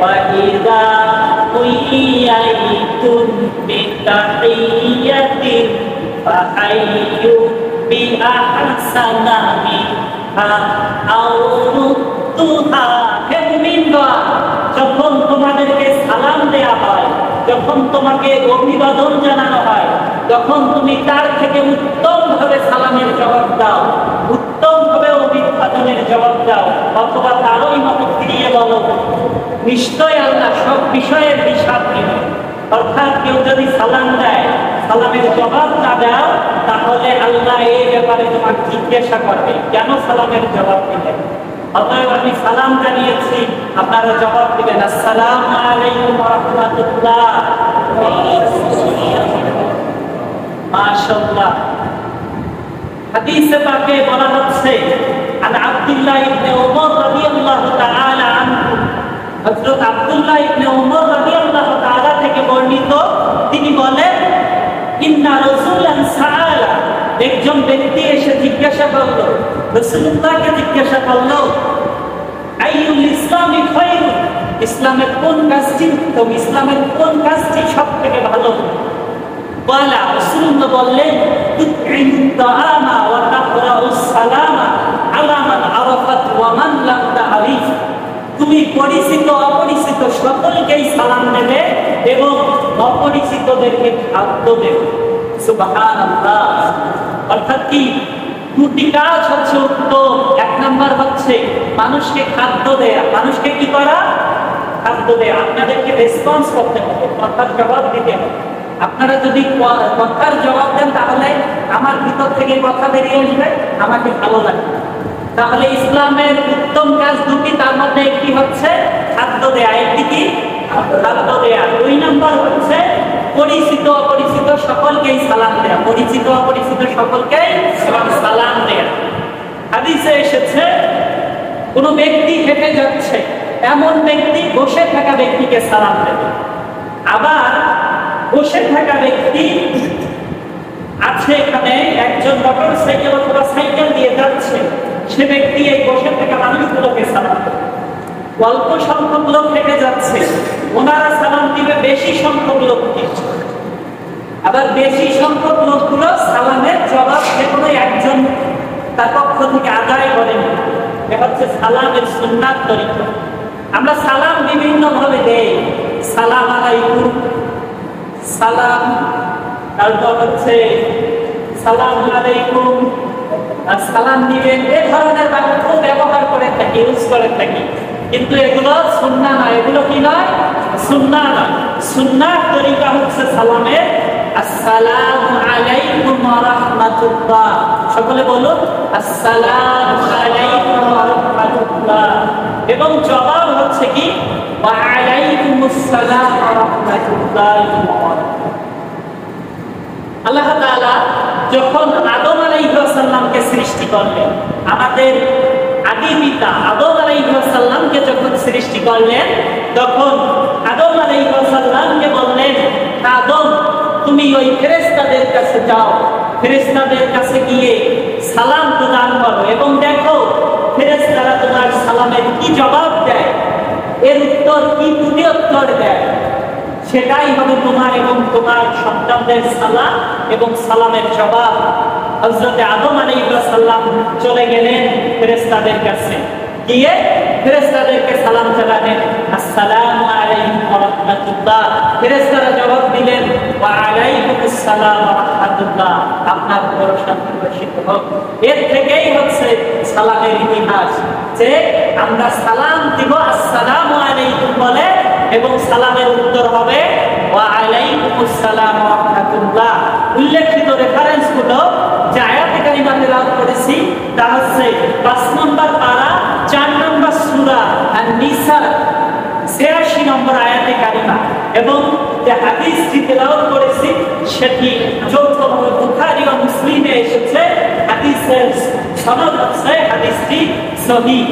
وإذا حييتم بتحية فحيوا بأحسن منها أو ردوها যখন তোমাদেরকে সালাম দেয়া হয়, যখন তোমাকে অভিবাদন জানানো হয়, তখন তুমি তার থেকে উত্তম ভাবে সালামের জবাব দাও, উত্তম ভাবে অভিবাদনের জবাব দাও, অথবা তারই মতো ফিরিয়ে বলো, নিশ্চয় আল্লাহ সব বিষয়ের হিসাব নেবেন। অর্থাৎ কেউ যদি সালাম দেয়, সালামের জবাব না দাও, তাহলে আল্লাহ এই ব্যাপারে তোমাকে জিজ্ঞাসা করবে কেন সালামের জবাব দিলেন। অতএব আমি সালাম জানিয়েছি, আপনারা জবাব দিবেন আসসালামু আলাইকুম ওয়া রাহমাতুল্লাহ। মাশাআল্লাহ। হাদিসে পাকে বলা হচ্ছে আন আব্দুল্লাহ ইবনে ওমর রাদিয়াল্লাহু তাআলা আনহু, হযরত আব্দুল্লাহ ইবনে ওমর রাদিয়াল্লাহু তাআলা থেকে বর্ণিত, তিনি বলেন ইন্না রাসূলান সাআলা, একজন ব্যক্তি এসে জিজ্ঞাসা করলো, রাসূলুল্লাহকে জিজ্ঞাসা করলো, আইয়ুল ইসলামি খায়রু, ইসলামের কোন কাজটি উত্তম, ইসলামের কোন কাজটি সবথেকে ভালো। বলা রাসূলুল্লাহ বললেন, তুতঈমুত তাআমা ওয়া তাকরাউস সালামা আলা মান আরাফাত ওয়া মান লাম তা'রিফ, তুমি পরিচিত অপরিচিত সকলকেই সালাম দেবে এবং অপরিচিতদেরকে খাদ্য দেবে। সুবহানাল্লাহ। অর্থাৎ কি, দুটি কাজ হচ্ছে উত্তম। এক নাম্বার হচ্ছে মানুষকে খাদ্য দেয়া, মানুষকে কি করা, খাদ্য দেয়া। আপনাদেরকে রেসপন্স করতে হবে, কথার জবাব দিতে হবে। আপনারা যদি কথার জবাব দেন, তাহলে আমার ভিতর থেকে কথা বেরিয়ে আসবে, আমাকে ভালো লাগবে। তাহলে ইসলামের উত্তম কাজ দুটি, তার মধ্যে একটি হচ্ছে খাদ্য দেয়া। একটি কি, খাদ্য দেয়া। দুই নাম্বার হচ্ছে পরিচিত অপরিচিত সকলকেই সালাম দেয়া, পরিচিত অপরিচিত সকলকেই সালাম দেয়া। হাদিসে এসেছে কোন ব্যক্তি হেঁটে যাচ্ছে, এমন ব্যক্তি বসে থাকা ব্যক্তিকে সালাম দেবে। আবার বসে থাকা ব্যক্তি আছে, এখানে একজন মোটর সাইকেল অথবা সাইকেল দিয়ে যাচ্ছে, সে ব্যক্তি এই বসে থাকা মানুষগুলোকে সালাম দেবে। অল্প সংখ্যক লোক হেঁটে যাচ্ছে, ওনারা সালাম দিবে বেশি সংখ্যক লোককে। আবার বেশি সংখ্যক লোকগুলো সালামের জবাব যে কোনো একজন তার পক্ষ থেকে আদায় করেন। এটা হচ্ছে সালামের সুন্নাত তরিকা। আমরা সালাম বিভিন্ন ভাবে দেই, সালাম আলাইকুম, সালাম, তারপর হচ্ছে সালাম আলাইকুম, আর সালাম দিবেন, এ ধরনের বাক্য ব্যবহার করে থাকি, ইউজ করে থাকি। কিন্তু এগুলো সুন্নাহ নয়। এগুলো কি নয়? সুন্নাহ নয়। সুন্নাহ তরিকা হচ্ছে সালামের আসসালামু আলাইকুম ওয়া রাহমাতুল্লাহ। সকলে বলুন আসসালামু আলাইকুম ওয়া রাহমাতুল্লাহ। এবং জবাব হচ্ছে কি, ওয়া আলাইকুমুস সালাম ওয়া রাহমাতুল্লাহ। আল্লাহ তাআলা যখন আদম আলাইহিস সালামকে সৃষ্টি করলেন, আমাদের আদি পিতা আদম আলাইহিস সালামকে যখন সৃষ্টি করলেন, তখন আদম আলাইহিস সালামকে বললেন, আদম তুমি ওই ফেরেশতাদের কাছে যাও, ফেরেশতাদের কাছে গিয়ে সালাম প্রদান করো এবং দেখো ফেরেশতারা তোমার সালামের কি জবাব দেয়, এর উত্তর কি প্রত্যুত্তর দেয়। সেটাই হবে তোমার এবং তোমার সন্তানদের সালাম এবং সালামের জবাব। হযরত আদম আলাইহিস সালাম চলে গেলেন ফেরেশতাদের কাছে, গিয়ে ফেরেশতাদেরকে সালাম জানালেন, আসসালামু আলাইকুম ওয়া রাহমাতুল্লাহ। ফেরেশতারা জবাব দিলেন, ওয়া আলাইকুমুস সালাম ওয়া রাহমাতুল্লাহ, আপনার উপর শান্তি বর্ষিত হোক। এর থেকেই হচ্ছে সালামের ইতিহাস, যে আমরা সালাম দিব আসসালামু আলাইকুম বলে এবং সালামের উত্তর হবে ওয়া আলাইকুমুস সালাম ওয়া রাহমাতুল্লাহ। উল্লেখিত রেফারেন্সগুলো যে আয়াতে কারিমা তেলাওয়াত করেছি, তা হচ্ছে ৫ নম্বর পারা ৪ নম্বর সূরা আন-নিসা ৮৬ নম্বর আয়াতে কারিমা, এবং যে হাদিসটি তেলাওয়াত করেছি সেটি যৌথভাবে বুখারী ও মুসলিমে এসেছে। হাদিসের সনদ হচ্ছে হাদিসটি সহিহ।